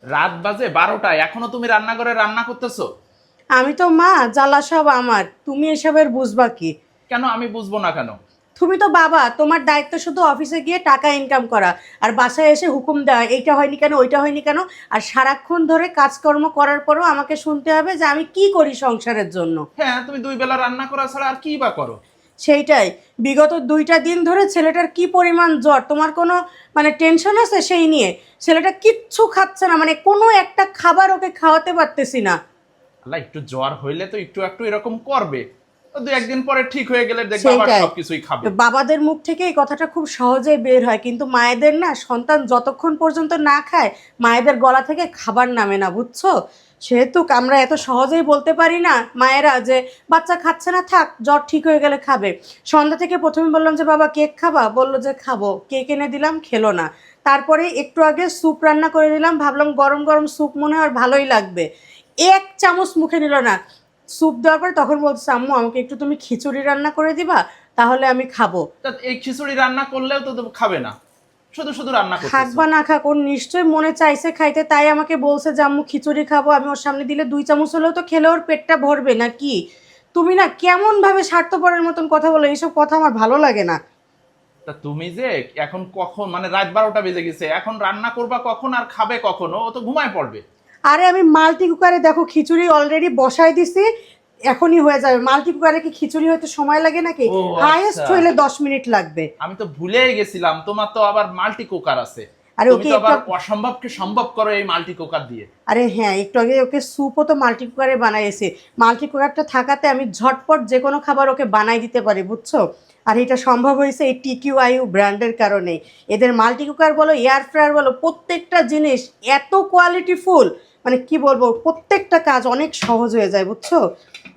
রাত বাজে 12টা, এখনো তুমি রান্নাঘরে রান্না করতেছো? আমি তো মা, জ্বালা সব আমার, তুমি এসবের বুঝবা কি? কেন আমি বুঝবো না কেন? তুমি তো বাবা, তোমার দায়িত্ব শুধু অফিসে গিয়ে টাকা ইনকাম করা আর বাসায় এসে হুকুম দেওয়া, এইটা হয়নি কেন ওইটা হয়নি কেন। আর সারাক্ষণ ধরে কাজকর্ম করার পরও আমাকে শুনতে হবে যে আমি কি করি সংসারের জন্য। হ্যাঁ, তুমি 2 বেলা রান্না করা ছাড়া আর কি বা করো? সেইটাই, বিগত 2টা দিন ধরে ছেলেটার কি পরিমাণ জ্বর, তোমার কোনো মানে টেনশন আছে সেই নিয়ে? ছেলেটা কিচ্ছু খাচ্ছে না, মানে কোনো একটা খাবার ওকে খাওয়াতে পারতেছি না। আল্লাহ, একটু জ্বর হইলে তো একটু একটু এরকম করবে, তো 2-1 দিন পরে ঠিক হয়ে গেলে দেখবে আবার সেইটাই, সবকিছুই খাবে। বাবাদের মুখ থেকে এই কথাটা খুব সহজেই বের হয়, কিন্তু মায়েদের না, সন্তান যতক্ষণ পর্যন্ত না খায় মায়েদের গলা থেকে খাবার নামে না, বুঝছো? সেহেতু আমরা এত সহজেই বলতে পারি না মায়েরা যে বাচ্চা খাচ্ছে না, থাক, জ্বর ঠিক হয়ে গেলে খাবে। সন্ধ্যা থেকে প্রথমে বললাম যে বাবা কেক খাবা, বললো যে খাবো, কেক এনে দিলাম, খেলো না। তারপরে একটু আগে স্যুপ রান্না করে দিলাম, ভাবলাম গরম গরম স্যুপ মনে হয় আর ভালোই লাগবে, 1 চামচ মুখে নিল না। স্যুপ দেওয়ার পরে তখন বলছে আম্মু আমাকে একটু তুমি খিচুড়ি রান্না করে দিবা, তাহলে আমি খাবো। তা এই খিচুড়ি রান্না করলেও তো খাবে না, শুধু শুধু রান্না খাক করতেছো। বা না খাক, ওর নিশ্চয়ই মনে চাইছে খাইতে, তাই আমাকে বলছে যে আম্মু খিচুড়ি খাবো। আমি ওর সামনে দিলে 2 চামচ হলেও তো খেলে ওর পেটটা ভরবে নাকি? তুমি না কেমন ভাবে স্বার্থপরের মতন কথা বলো, এইসব কথা আমার ভালো লাগে না। তা তুমি যে এখন কখন, মানে রাত 12টা বেজে গেছে, এখন রান্না করবা কখন আর খাবে কখন? ও তো ঘুমায় পড়বে। আরে আমি মাল্টি কুকারে দেখো খিচুড়ি অলরেডি বসাই দিছি, এখনই হয়ে যাবে। মাল্টি কুকারে কি খিচুড়ি হতে সময় লাগে নাকি? ও হাইয়েস্ট আচ্ছা, হইলে 10 মিনিট লাগবে। আমি তো ভুলেই গেছিলাম তোমার তো আবার মাল্টি কুকার আছে। আরে তুমি ওকে তো একটু, আবার অসম্ভবকে সম্ভব করো এই মাল্টি কুকার দিয়ে। আরে হ্যাঁ, একটু আগে ওকে স্যুপও তো মাল্টি কুকারে বানাইছি। মাল্টি কুকারটা থাকাতে আমি ঝটপট যে কোনো খাবার ওকে বানাই দিতে পারি, বুঝছো? আর এটা সম্ভব হয়েছে এই TQIU ব্র্যান্ডের কারণেই। এদের মাল্টি কুকার বলো, এয়ার ফ্রায়ার বলো, প্রত্যেকটা জিনিস এত কোয়ালিটিফুল, মানে কি বলবো, প্রত্যেকটা কাজ অনেক সহজ হয়ে যায়, বুঝছো?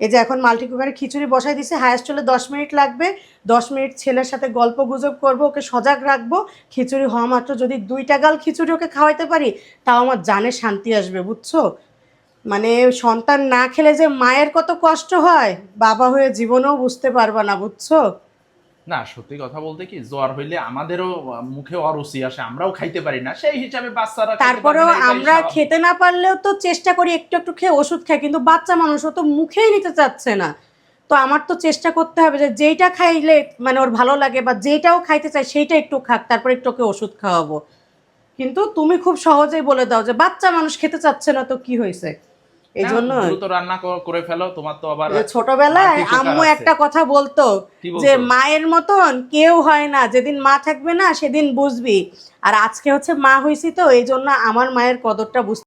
এই যে এখন মাল্টি কুকারে খিচুড়ি বসাই দিছে, হায়েস্ট হলে 10 মিনিট লাগবে। 10 মিনিট ছেলের সাথে গল্প গুজব করবো, ওকে সজাগ রাখবো। খিচুড়ি হওয়া মাত্র যদি 2টা গাল খিচুড়ি ওকে খাওয়াইতে পারি, তাও আমার জানে শান্তি আসবে, বুঝছো? মানে সন্তান না খেলে যে মায়ের কত কষ্ট হয়, বাবা হয়ে জীবনেও বুঝতে পারবা না, বুঝছো? না, সত্যি কথা বলতে কি, জ্বর হইলে আমাদেরও মুখে অরুচি আসে, আমরাও খাইতে পারি না, সেই হিসাবে বাচ্চারা খেতে পারবে তারপরেও না, এটাই আমরা স্বাভাবিক। খেতে না পারলেও তো চেষ্টা করি একটু একটু খেয়ে ওষুধ খাই, কিন্তু বাচ্চা মানুষ, ও তো মুখেই নিতে চাচ্ছে না। তো আমার তো চেষ্টা করতে হবে যে যেইটা খাইলে মানে ওর ভালো লাগে বা যেইটাও খাইতে চাই সেইটা একটু খাক, তারপর একটু ওকে ওষুধ খাওয়াবো। কিন্তু তুমি খুব সহজেই বলে দাও যে বাচ্চা মানুষ খেতে চাচ্ছে না, তো কি হয়েছে? এই হ্যাঁ, জন্য দ্রুত রান্না করে ফেলো, তোমার তো আবার ছোটবেলায় মাল্টি কুকার আম্মু আছে। একটা কথা বলতো কি যে বলতো? মায়ের মতন কেউ হয় না, যেদিন মা থাকবে না সেদিন বুঝবি। আর আজকে হচ্ছে মা হইছি, তো এই জন্য আমার মায়ের কদরটা বুঝতে